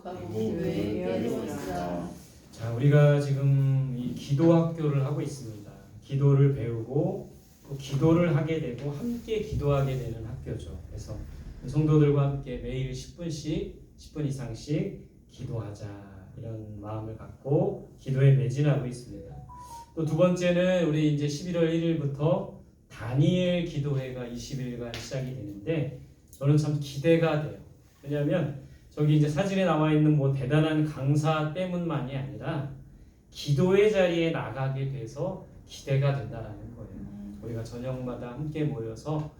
계속하고 기도에 깨어 있으라. 자, 우리가 지금 이 기도 학교를 하고 있습니다. 기도를 배우고 또 기도를 하게 되고 함께 기도하게 되는 학교죠. 그래서 성도들과 함께 매일 10분 이상씩 기도하자 이런 마음을 갖고 기도에 매진하고 있습니다. 또 두 번째는 우리 이제 11월 1일부터 다니엘 기도회가 20일간 시작이 되는데 저는 참 기대가 돼요. 왜냐하면 저기 이제 사진에 나와 있는 뭐 대단한 강사 때문만이 아니라 기도의 자리에 나가게 돼서 기대가 된다라는 거예요. 우리가 저녁마다 함께 모여서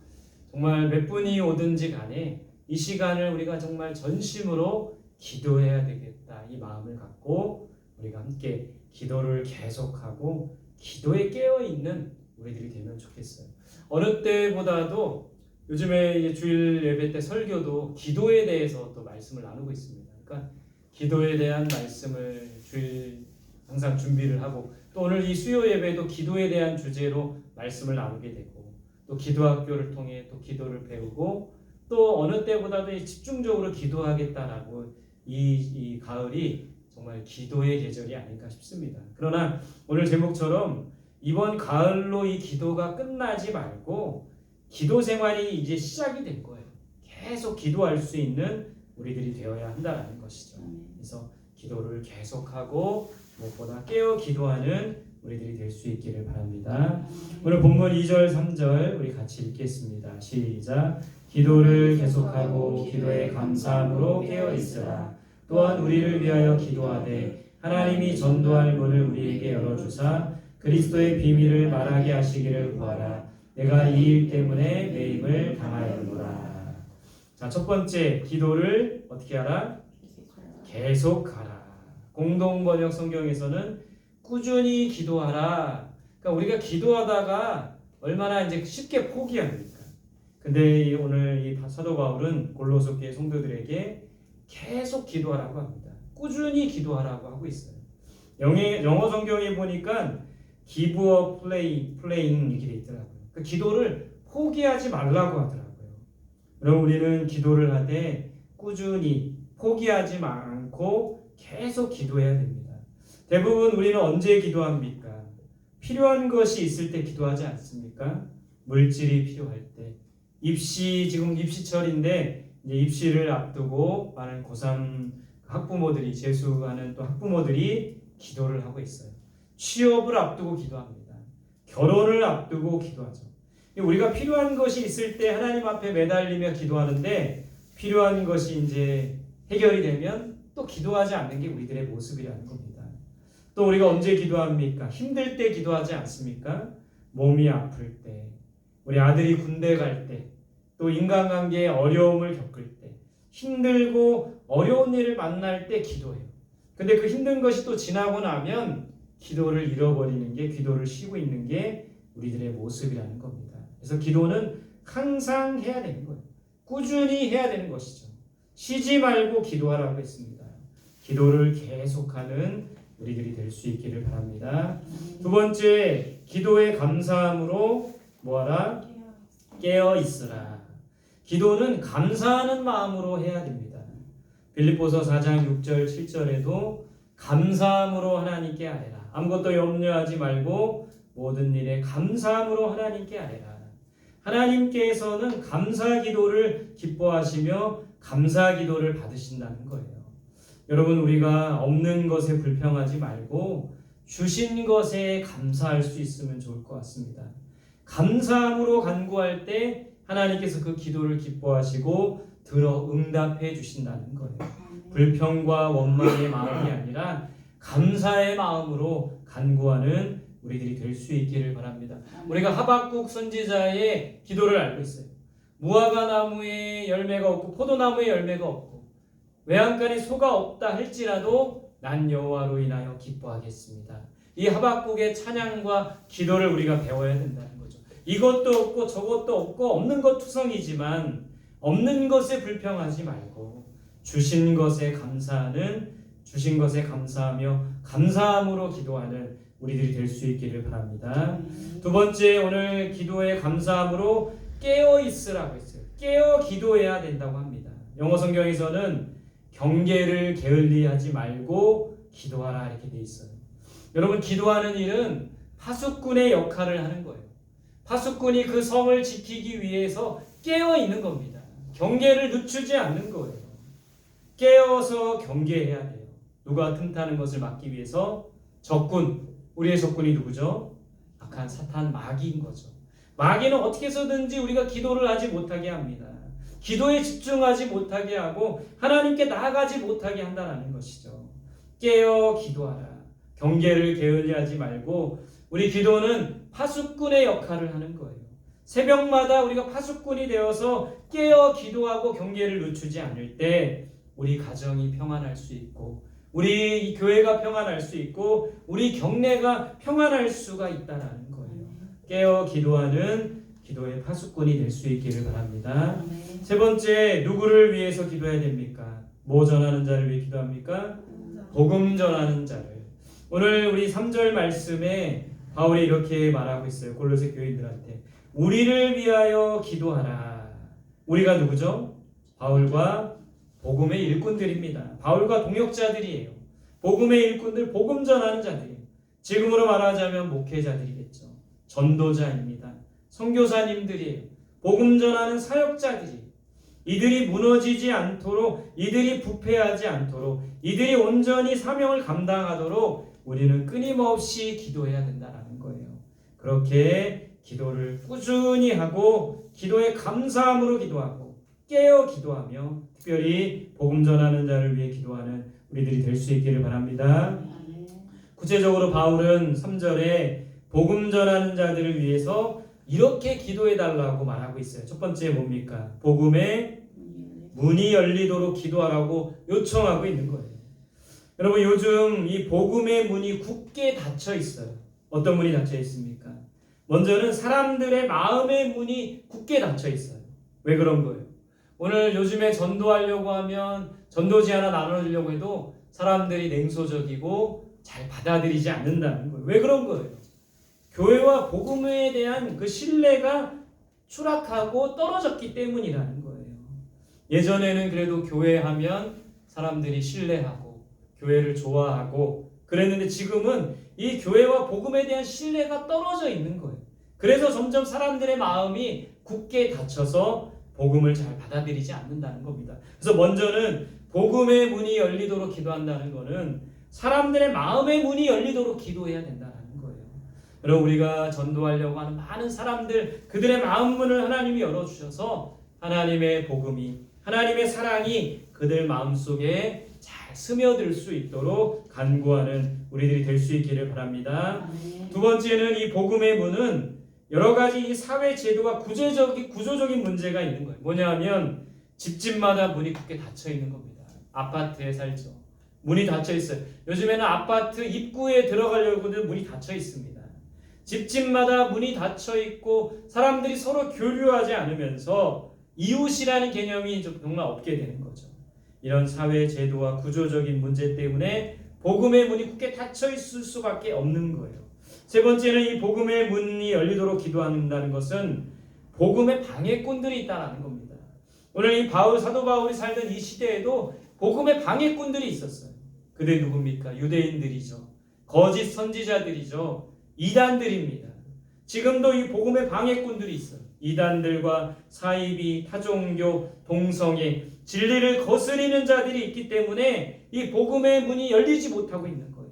정말 몇 분이 오든지 간에 이 시간을 우리가 정말 전심으로 기도해야 되겠다 이 마음을 갖고 우리가 함께 기도를 계속하고 기도에 깨어있는 우리들이 되면 좋겠어요. 어느 때보다도 요즘에 이제 주일 예배 때 설교도 기도에 대해서 또 말씀을 나누고 있습니다. 그러니까 기도에 대한 말씀을 주일 항상 준비를 하고 또 오늘 이 수요 예배도 기도에 대한 주제로 말씀을 나누게 되고 또 기도학교를 통해 또 기도를 배우고 또 어느 때보다도 집중적으로 기도하겠다라고 이 가을이 정말 기도의 계절이 아닌가 싶습니다. 그러나 오늘 제목처럼 이번 가을로 이 기도가 끝나지 말고 기도 생활이 이제 시작이 된 거예요. 계속 기도할 수 있는 우리들이 되어야 한다는 것이죠. 그래서 기도를 계속하고 무엇보다 깨어 기도하는 우리들이 될 수 있기를 바랍니다. 오늘 본문 2절 3절 우리 같이 읽겠습니다. 시작. 기도를 계속하고 기도에 감사함으로 깨어 있으라. 또한 우리를 위하여 기도하되 하나님이 전도할 문을 우리에게 열어주사 그리스도의 비밀을 말하게 하시기를 구하라. 내가 이 일 때문에 매임을 당하였노라. 자, 첫 번째 기도를 어떻게 하라? 계속하라. 공동 번역 성경에서는 꾸준히 기도하라. 그러니까 우리가 기도하다가 얼마나 이제 쉽게 포기합니까? 근데 오늘 이 사도 바울은 골로새 교회 성도들에게 계속 기도하라고 합니다. 꾸준히 기도하라고 하고 있어요. 영어 성경에 보니까 give up playing 이렇게 돼 있더라고요. 그 기도를 포기하지 말라고 하더라고요. 그럼 우리는 기도를 하되 꾸준히 포기하지 않고 계속 기도해야 됩니다. 대부분 우리는 언제 기도합니까? 필요한 것이 있을 때 기도하지 않습니까? 물질이 필요할 때. 지금 입시철인데 이제 입시를 앞두고 많은 고3 학부모들이 재수하는 또 학부모들이 기도를 하고 있어요. 취업을 앞두고 기도합니다. 결혼을 앞두고 기도하죠. 우리가 필요한 것이 있을 때 하나님 앞에 매달리며 기도하는데 필요한 것이 이제 해결이 되면 또 기도하지 않는 게 우리들의 모습이라는 겁니다. 또 우리가 언제 기도합니까? 힘들 때 기도하지 않습니까? 몸이 아플 때, 우리 아들이 군대 갈 때, 또 인간관계에 어려움을 겪을 때, 힘들고 어려운 일을 만날 때 기도해요. 근데 그 힘든 것이 또 지나고 나면 기도를 잃어버리는 게, 기도를 쉬고 있는 게 우리들의 모습이라는 겁니다. 그래서 기도는 항상 해야 되는 거예요. 꾸준히 해야 되는 것이죠. 쉬지 말고 기도하라고 했습니다. 기도를 계속하는 우리들이 될 수 있기를 바랍니다. 두 번째, 기도의 감사함으로 뭐하라? 깨어 있으라. 기도는 감사하는 마음으로 해야 됩니다. 빌립보서 4장 6절 7절에도 감사함으로 하나님께 아뢰라. 아무것도 염려하지 말고 모든 일에 감사함으로 하나님께 아뢰라. 하나님께서는 감사 기도를 기뻐하시며 감사 기도를 받으신다는 거예요. 여러분, 우리가 없는 것에 불평하지 말고 주신 것에 감사할 수 있으면 좋을 것 같습니다. 감사함으로 간구할 때 하나님께서 그 기도를 기뻐하시고 들어 응답해 주신다는 거예요. 불평과 원망의 마음이 아니라 감사의 마음으로 간구하는 우리들이 될 수 있기를 바랍니다. 우리가 하박국 선지자의 기도를 알고 있어요. 무화과 나무에 열매가 없고 포도나무에 열매가 없고 외양간에 소가 없다 할지라도 난 여호와로 인하여 기뻐하겠습니다. 이 하박국의 찬양과 기도를 우리가 배워야 된다는 거죠. 이것도 없고 저것도 없고 없는 것 투성이지만 없는 것에 불평하지 말고 주신 것에 감사하는, 주신 것에 감사하며 감사함으로 기도하는 우리들이 될 수 있기를 바랍니다. 두 번째, 오늘 기도의 감사함으로 깨어 있으라고 했어요. 깨어 기도해야 된다고 합니다. 영어 성경에서는 경계를 게을리하지 말고 기도하라 이렇게 돼 있어요. 여러분 기도하는 일은 파수꾼의 역할을 하는 거예요. 파수꾼이 그 성을 지키기 위해서 깨어 있는 겁니다. 경계를 늦추지 않는 거예요. 깨어서 경계해야 돼요. 누가 틈타는 것을 막기 위해서 적군, 우리의 적군이 누구죠? 악한 사탄 마귀인 거죠. 마귀는 어떻게 해서든지 우리가 기도를 하지 못하게 합니다. 기도에 집중하지 못하게 하고 하나님께 나아가지 못하게 한다는 것이죠. 깨어 기도하라. 경계를 게을리하지 말고 우리 기도는 파수꾼의 역할을 하는 거예요. 새벽마다 우리가 파수꾼이 되어서 깨어 기도하고 경계를 늦추지 않을 때 우리 가정이 평안할 수 있고 우리 교회가 평안할 수 있고 우리 경내가 평안할 수가 있다는 거예요. 깨어 기도하는 기도의 파수꾼이 될 수 있기를 바랍니다. 세 번째, 누구를 위해서 기도해야 됩니까? 뭐 전하는 자를 위해 기도합니까? 복음 전하는 자를. 오늘 우리 3절 말씀에 바울이 이렇게 말하고 있어요. 골로새 교인들한테 우리를 위하여 기도하라. 우리가 누구죠? 바울과 복음의 일꾼들입니다. 바울과 동역자들이에요. 복음의 일꾼들, 복음 전하는 자들이에요. 지금으로 말하자면 목회자들이겠죠. 전도자입니다. 선교사님들이에요. 복음 전하는 사역자들이 이들이 무너지지 않도록, 이들이 부패하지 않도록, 이들이 온전히 사명을 감당하도록 우리는 끊임없이 기도해야 된다는 거예요. 그렇게 기도를 꾸준히 하고 기도에 감사함으로 기도하고 깨어 기도하며 특별히 복음 전하는 자를 위해 기도하는 우리들이 될 수 있기를 바랍니다. 구체적으로 바울은 3절에 복음 전하는 자들을 위해서 이렇게 기도해 달라고 말하고 있어요. 첫 번째 뭡니까? 복음의 문이 열리도록 기도하라고 요청하고 있는 거예요. 여러분 요즘 이 복음의 문이 굳게 닫혀 있어요. 어떤 문이 닫혀 있습니까? 먼저는 사람들의 마음의 문이 굳게 닫혀 있어요. 왜 그런 거예요? 오늘 요즘에 전도하려고 하면 전도지 하나 나눠주려고 해도 사람들이 냉소적이고 잘 받아들이지 않는다는 거예요. 왜 그런 거예요? 교회와 복음에 대한 그 신뢰가 추락하고 떨어졌기 때문이라는 거예요. 예전에는 그래도 교회 하면 사람들이 신뢰하고 교회를 좋아하고 그랬는데 지금은 이 교회와 복음에 대한 신뢰가 떨어져 있는 거예요. 그래서 점점 사람들의 마음이 굳게 닫혀서 복음을 잘 받아들이지 않는다는 겁니다. 그래서 먼저는 복음의 문이 열리도록 기도한다는 것은 사람들의 마음의 문이 열리도록 기도해야 된다는 거예요. 여러분 우리가 전도하려고 하는 많은 사람들 그들의 마음 문을 하나님이 열어주셔서 하나님의 복음이 하나님의 사랑이 그들 마음속에 잘 스며들 수 있도록 간구하는 우리들이 될 수 있기를 바랍니다. 두 번째는 이 복음의 문은 여러 가지 이 사회 제도가 구조적인 문제가 있는 거예요. 뭐냐면 집집마다 문이 굳게 닫혀 있는 겁니다. 아파트에 살죠. 문이 닫혀 있어요. 요즘에는 아파트 입구에 들어가려고도 문이 닫혀 있습니다. 집집마다 문이 닫혀 있고 사람들이 서로 교류하지 않으면서 이웃이라는 개념이 정말 없게 되는 거죠. 이런 사회 제도와 구조적인 문제 때문에 복음의 문이 굳게 닫혀 있을 수밖에 없는 거예요. 세 번째는 이 복음의 문이 열리도록 기도한다는 것은 복음의 방해꾼들이 있다는 겁니다. 오늘 이 사도 바울이 살던 이 시대에도 복음의 방해꾼들이 있었어요. 그들이 누굽니까? 유대인들이죠. 거짓 선지자들이죠. 이단들입니다. 지금도 이 복음의 방해꾼들이 있어요. 이단들과 사이비, 타종교, 동성애, 진리를 거스리는 자들이 있기 때문에 이 복음의 문이 열리지 못하고 있는 거예요.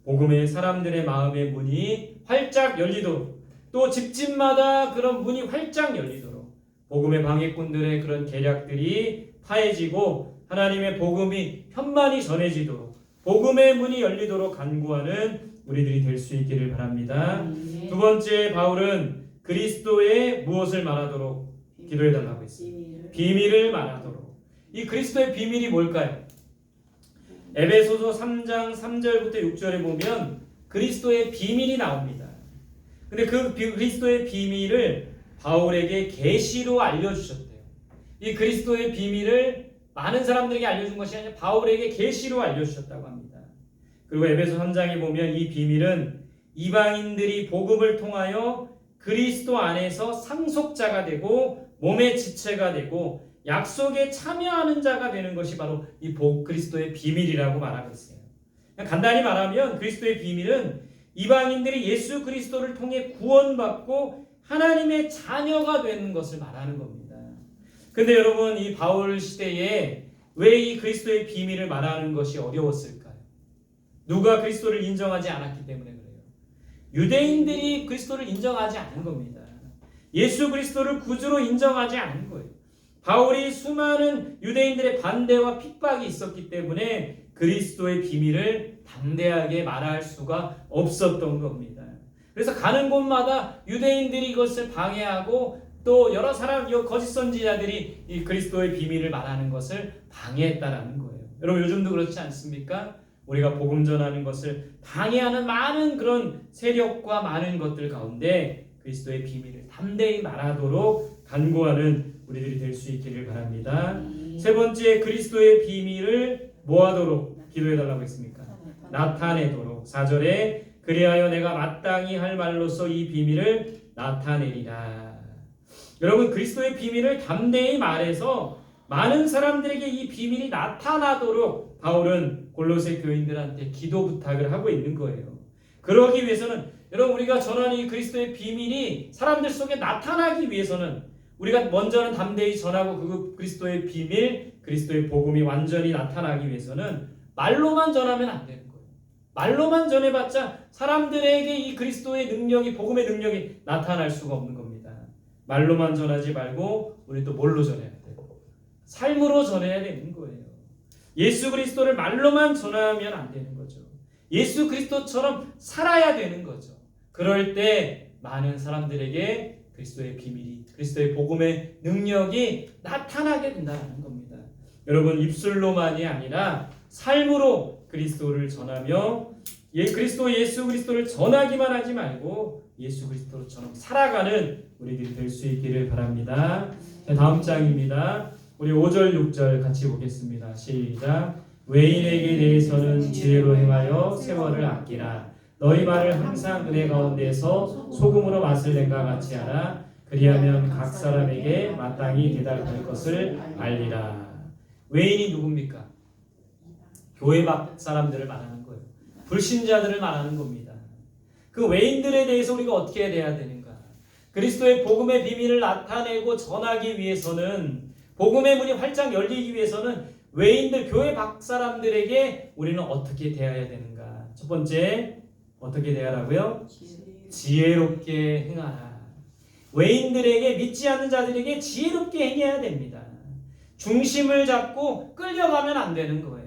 복음의 사람들의 마음의 문이 활짝 열리도록 또 집집마다 그런 문이 활짝 열리도록 복음의 방해꾼들의 그런 계략들이 파해지고 하나님의 복음이 편만히 전해지도록 복음의 문이 열리도록 간구하는 우리들이 될 수 있기를 바랍니다. 두 번째 바울은 그리스도의 무엇을 말하도록 기도해달라고 했어요. 비밀을 말하도록. 이 그리스도의 비밀이 뭘까요? 에베소서 3장 3절부터 6절에 보면 그리스도의 비밀이 나옵니다. 근데 그 그리스도의 비밀을 바울에게 계시로 알려주셨대요. 이 그리스도의 비밀을 많은 사람들에게 알려준 것이 아니라 바울에게 계시로 알려주셨다고 합니다. 그리고 에베소 3장에 보면 이 비밀은 이방인들이 복음을 통하여 그리스도 안에서 상속자가 되고 몸의 지체가 되고 약속에 참여하는 자가 되는 것이 바로 이 그리스도의 비밀이라고 말하고 있어요. 간단히 말하면 그리스도의 비밀은 이방인들이 예수 그리스도를 통해 구원받고 하나님의 자녀가 되는 것을 말하는 겁니다. 근데 여러분, 이 바울 시대에 왜 이 그리스도의 비밀을 말하는 것이 어려웠을까요? 누가 그리스도를 인정하지 않았기 때문에 그래요. 유대인들이 그리스도를 인정하지 않은 겁니다. 예수 그리스도를 구주로 인정하지 않은 거예요. 바울이 수많은 유대인들의 반대와 핍박이 있었기 때문에 그리스도의 비밀을 담대하게 말할 수가 없었던 겁니다. 그래서 가는 곳마다 유대인들이 이것을 방해하고 또 여러 사람, 거짓 선지자들이 이 그리스도의 비밀을 말하는 것을 방해했다라는 거예요. 여러분, 요즘도 그렇지 않습니까? 우리가 복음 전하는 것을 방해하는 많은 그런 세력과 많은 것들 가운데 그리스도의 비밀을 담대히 말하도록 간구하는 우리들이 될 수 있기를 바랍니다. 세 번째, 그리스도의 비밀을 뭐하도록 기도해달라고 했습니까? 나타내도록. 4절에 그리하여 내가 마땅히 할 말로서 이 비밀을 나타내리라. 여러분, 그리스도의 비밀을 담대히 말해서 많은 사람들에게 이 비밀이 나타나도록 바울은 골로새 교인들한테 기도 부탁을 하고 있는 거예요. 그러기 위해서는 여러분, 우리가 전하는 이 그리스도의 비밀이 사람들 속에 나타나기 위해서는 우리가 먼저는 담대히 전하고 그 그리스도의 비밀, 그리스도의 복음이 완전히 나타나기 위해서는 말로만 전하면 안 되는 거예요. 말로만 전해봤자 사람들에게 이 그리스도의 능력이, 복음의 능력이 나타날 수가 없는 겁니다. 말로만 전하지 말고 우리 또 뭘로 전해야 돼요? 삶으로 전해야 되는 거예요. 예수 그리스도를 말로만 전하면 안 되는 거죠. 예수 그리스도처럼 살아야 되는 거죠. 그럴 때 많은 사람들에게 그리스도의 비밀이, 그리스도의 복음의 능력이 나타나게 된다는 겁니다. 여러분, 입술로만이 아니라 삶으로 그리스도를 전하며 그리스도 예수 그리스도를 전하기만 하지 말고 예수 그리스도처럼 살아가는 우리들이 될 수 있기를 바랍니다. 다음 장입니다. 우리 5절 6절 같이 보겠습니다. 시작. 외인에게 대해서는 지혜로 행하여 세월을 아끼라. 너희 말을 항상 은혜 가운데서 소금으로 맛을 낸과 같이 하라. 그리하면 각 사람에게 마땅히 대답할 것을 알리라. 외인이 누굽니까? 교회 밖 사람들을 말하는 거예요. 불신자들을 말하는 겁니다. 그 외인들에 대해서 우리가 어떻게 해야 되는가? 그리스도의 복음의 비밀을 나타내고 전하기 위해서는, 복음의 문이 활짝 열리기 위해서는 외인들, 교회 밖 사람들에게 우리는 어떻게 대해야 되는가? 첫 번째, 어떻게 대하라고요? 지혜롭게 행하라. 외인들에게, 믿지 않는 자들에게 지혜롭게 행해야 됩니다. 중심을 잡고 끌려가면 안 되는 거예요.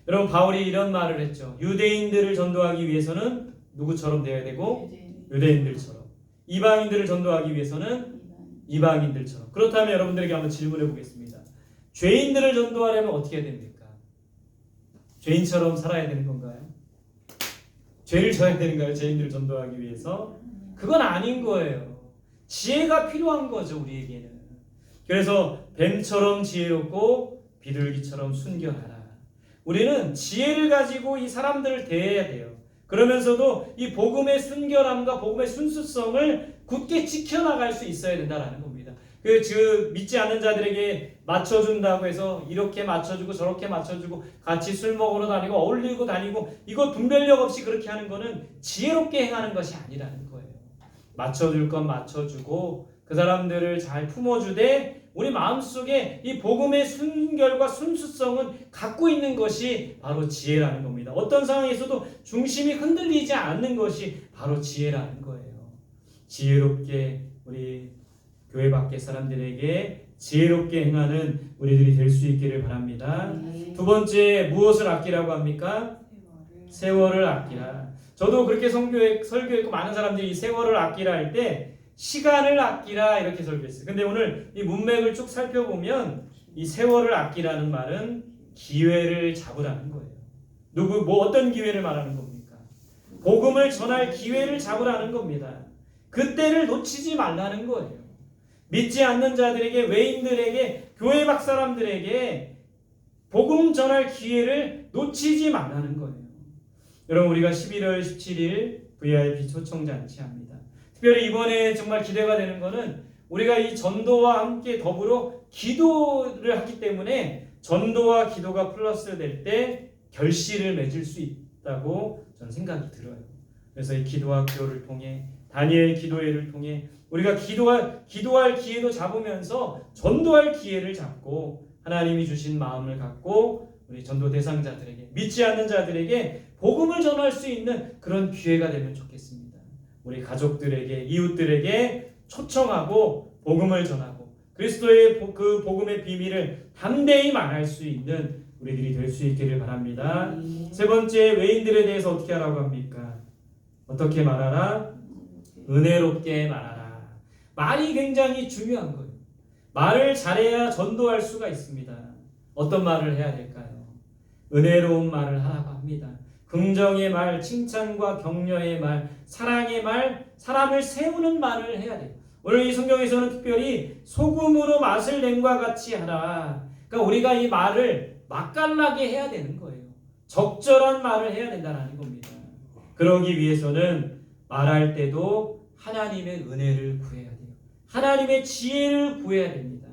여러분, 바울이 이런 말을 했죠. 유대인들을 전도하기 위해서는 누구처럼 되어야 되고? 유대인들처럼. 이방인들을 전도하기 위해서는 이방인들처럼. 그렇다면 여러분들에게 한번 질문해 보겠습니다. 죄인들을 전도하려면 어떻게 해야 됩니까? 죄인처럼 살아야 되는 건가요? 죄를 져야 되는가요? 죄인들을 전도하기 위해서? 그건 아닌 거예요. 지혜가 필요한 거죠, 우리에게는. 그래서 뱀처럼 지혜롭고 비둘기처럼 순결하라. 우리는 지혜를 가지고 이 사람들을 대해야 돼요. 그러면서도 이 복음의 순결함과 복음의 순수성을 굳게 지켜나갈 수 있어야 된다는 겁니다. 믿지 않는 자들에게 맞춰준다고 해서 이렇게 맞춰주고 저렇게 맞춰주고 같이 술 먹으러 다니고 어울리고 다니고 이거 분별력 없이 그렇게 하는 거는 지혜롭게 행하는 것이 아니라는 거예요. 맞춰줄 건 맞춰주고 그 사람들을 잘 품어주되 우리 마음속에 이 복음의 순결과 순수성은 갖고 있는 것이 바로 지혜라는 겁니다. 어떤 상황에서도 중심이 흔들리지 않는 것이 바로 지혜라는 거예요. 지혜롭게 우리 교회 밖의 사람들에게 지혜롭게 행하는 우리들이 될 수 있기를 바랍니다. 두 번째, 무엇을 아끼라고 합니까? 세월을 아끼라. 저도 그렇게 설교했고 많은 사람들이 이 세월을 아끼라 할 때 시간을 아끼라 이렇게 설교했어요. 근데 오늘 이 문맥을 쭉 살펴보면 이 세월을 아끼라는 말은 기회를 잡으라는 거예요. 어떤 기회를 말하는 겁니까? 복음을 전할 기회를 잡으라는 겁니다. 그때를 놓치지 말라는 거예요. 믿지 않는 자들에게, 외인들에게, 교회 밖 사람들에게 복음 전할 기회를 놓치지 말라는 거예요. 여러분, 우리가 11월 17일 VIP 초청잔치 합니다. 특별히 이번에 정말 기대가 되는 거는 우리가 이 전도와 함께 더불어 기도를 하기 때문에 전도와 기도가 플러스 될 때 결실을 맺을 수 있다고 저는 생각이 들어요. 그래서 이 기도학교를 통해 다니엘 기도회를 통해 우리가 기도할 기회도 잡으면서 전도할 기회를 잡고 하나님이 주신 마음을 갖고 우리 전도 대상자들에게 믿지 않는 자들에게 복음을 전할 수 있는 그런 기회가 되면 좋겠습니다. 우리 가족들에게 이웃들에게 초청하고 복음을 전하고 그리스도의 그 복음의 비밀을 담대히 말할 수 있는 우리들이 될 수 있기를 바랍니다. 세 번째, 외인들에 대해서 어떻게 하라고 합니까? 어떻게 말하라? 은혜롭게 말하라. 말이 굉장히 중요한 거예요. 말을 잘해야 전도할 수가 있습니다. 어떤 말을 해야 될까요? 은혜로운 말을 하라고 합니다. 긍정의 말, 칭찬과 격려의 말, 사랑의 말, 사람을 세우는 말을 해야 돼요. 오늘 이 성경에서는 특별히 소금으로 맛을 낸과 같이 하라. 그러니까 우리가 이 말을 맛깔나게 해야 되는 거예요. 적절한 말을 해야 된다는 겁니다. 그러기 위해서는 말할 때도 하나님의 은혜를 구해야 돼요. 하나님의 지혜를 구해야 됩니다.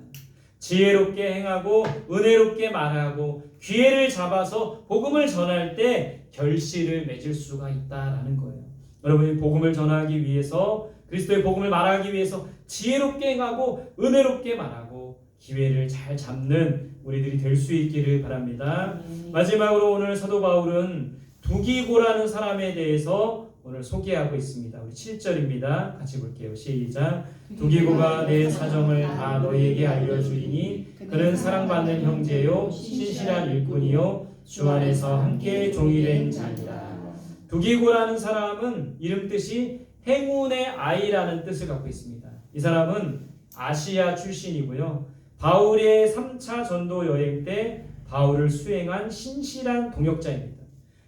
지혜롭게 행하고 은혜롭게 말하고 기회를 잡아서 복음을 전할 때 결실을 맺을 수가 있다라는 거예요. 여러분이 복음을 전하기 위해서 그리스도의 복음을 말하기 위해서 지혜롭게 행하고 은혜롭게 말하고 기회를 잘 잡는 우리들이 될 수 있기를 바랍니다. 마지막으로 오늘 사도 바울은 두기고라는 사람에 대해서 오늘 소개하고 있습니다. 우리 7절입니다. 같이 볼게요. 시작. 두기고가 내 사정을 다 너희에게 알려주리니 그는 사랑받는 형제요 신실한 일꾼이요 주 안에서 함께 종이된 자니라. 두기고라는 사람은 이름 뜻이 행운의 아이라는 뜻을 갖고 있습니다. 이 사람은 아시아 출신이고요. 바울의 3차 전도 여행 때 바울을 수행한 신실한 동역자입니다.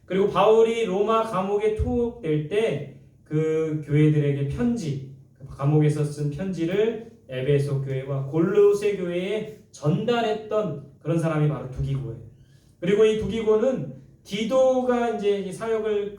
그리고 바울이 로마 감옥에 투옥될 때 그 교회들에게 편지, 감옥에서 쓴 편지를 에베소 교회와 골로새 교회에 전달했던 그런 사람이 바로 두기고예요. 그리고 이 두기고는 디도가 이제 사역을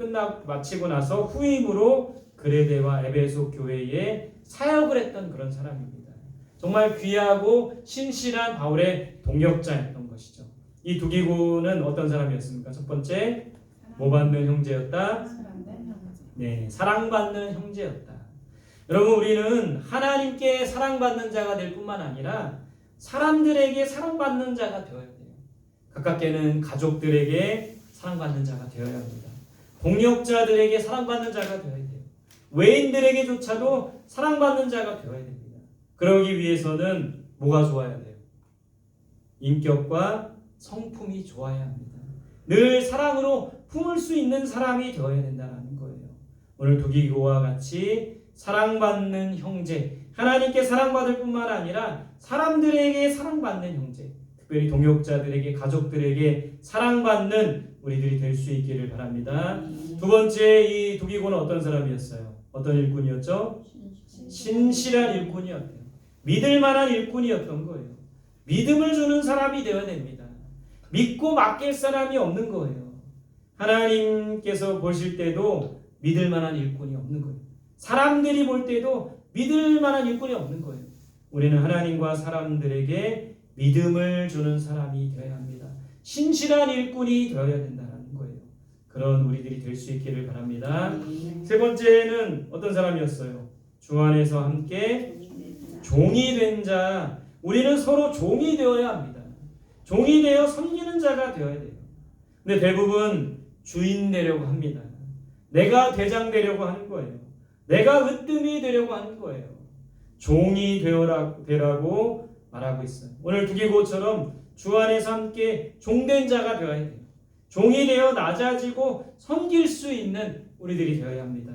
마치고 나서 후임으로 그레데와 에베소 교회에 사역을 했던 그런 사람입니다. 정말 귀하고 신실한 바울의 동역자였던 것이죠. 이 두기고는 어떤 사람이었습니까? 첫 번째, 뭐 받는 형제였다? 네, 사랑받는 형제였다. 여러분, 우리는 하나님께 사랑받는 자가 될 뿐만 아니라 사람들에게 사랑받는 자가 되어야 돼요. 가깝게는 가족들에게 사랑받는 자가 되어야 합니다. 동역자들에게 사랑받는 자가 되어야 돼요. 외인들에게조차도 사랑받는 자가 되어야 됩니다. 그러기 위해서는 뭐가 좋아야 돼요? 인격과 성품이 좋아야 합니다. 늘 사랑으로 품을 수 있는 사람이 되어야 된다는 거예요. 오늘 두기고와 같이 사랑받는 형제, 하나님께 사랑받을 뿐만 아니라 사람들에게 사랑받는 형제, 특별히 동역자들에게, 가족들에게 사랑받는 우리들이 될 수 있기를 바랍니다. 두 번째, 이 두기고는 어떤 사람이었어요? 어떤 일꾼이었죠? 신실한 일꾼이었대요. 믿을 만한 일꾼이었던 거예요. 믿음을 주는 사람이 되어야 됩니다. 믿고 맡길 사람이 없는 거예요. 하나님께서 보실 때도 믿을 만한 일꾼이 없는 거예요. 사람들이 볼 때도 믿을 만한 일꾼이 없는 거예요. 우리는 하나님과 사람들에게 믿음을 주는 사람이 되어야 합니다. 신실한 일꾼이 되어야 된다는 거예요. 그런 우리들이 될 수 있기를 바랍니다. 세 번째는 어떤 사람이었어요? 주 안에서 함께 종이 된 자. 우리는 서로 종이 되어야 합니다. 종이 되어 섬기는 자가 되어야 돼요. 근데 대부분 주인 되려고 합니다. 내가 대장 되려고 하는 거예요. 내가 으뜸이 되려고 하는 거예요. 종이 되라고 말하고 있어요. 오늘 두기고처럼 주 안에서 함께 종된 자가 되어야 돼요. 종이 되어 낮아지고 섬길 수 있는 우리들이 되어야 합니다.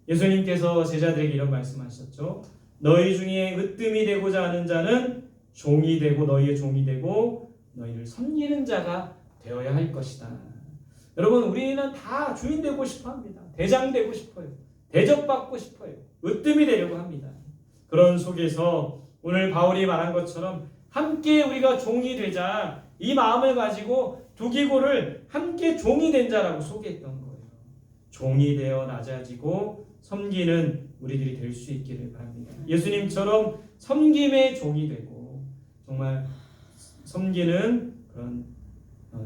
예수님께서 제자들에게 이런 말씀하셨죠. 너희 중에 으뜸이 되고자 하는 자는 종이 되고 너희의 종이 되고 너희를 섬기는 자가 되어야 할 것이다. 여러분, 우리는 다 주인 되고 싶어 합니다. 대장 되고 싶어요. 대접받고 싶어요. 으뜸이 되려고 합니다. 그런 속에서 오늘 바울이 말한 것처럼 함께 우리가 종이 되자, 이 마음을 가지고 두기고를 함께 종이 된 자라고 소개했던 거예요. 종이 되어 낮아지고 섬기는 우리들이 될 수 있기를 바랍니다. 예수님처럼 섬김의 종이 되고 정말 섬기는 그런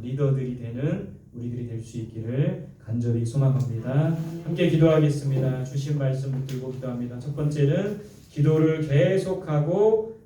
리더들이 되는 우리들이 될 수 있기를 간절히 소망합니다. 함께 기도하겠습니다. 주신 말씀 붙들고 기도합니다. 첫 번째는 기도를 계속하고